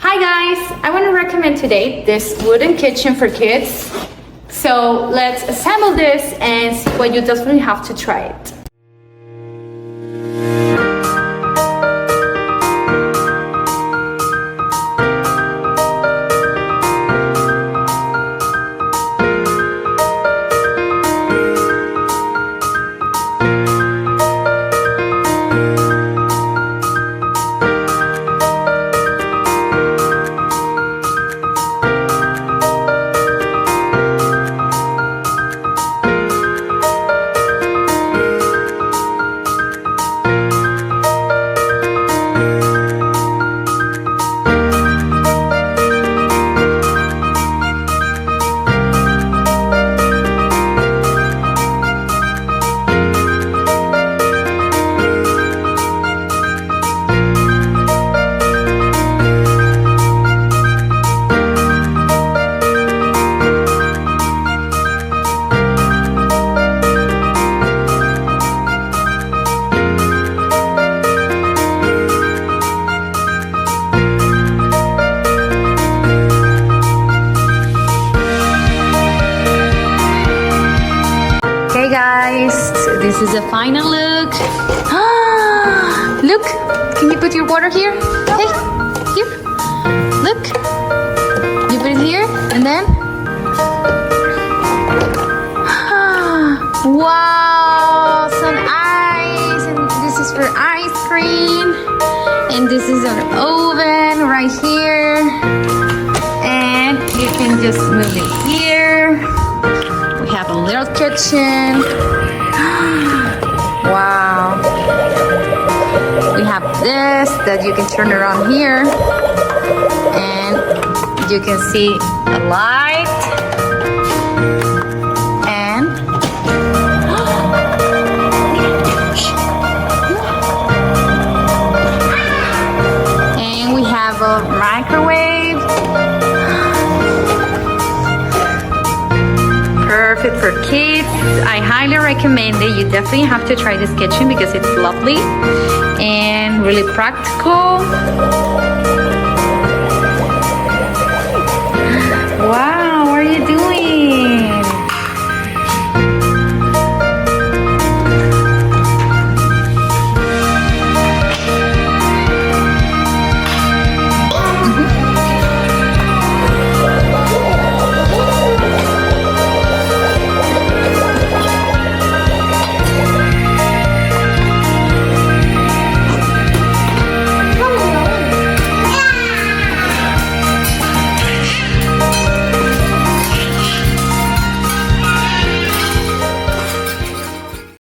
Hi guys, I want to recommend today this wooden kitchen for kids. So let's assemble this and see what you definitely have to try it. Hey guys, so this is the final look. Look, can you put your water here? Hey, here. Look, you put it here and then. Wow, some ice, and this is for ice cream, and this is our oven right here, and you can just move it here. We have a little kitchen. Wow. We have this that you can turn around here, and you can see a light. And we have a microwave. Perfect for kids. I highly recommend it. You definitely have to try this kitchen because it's lovely and really practical.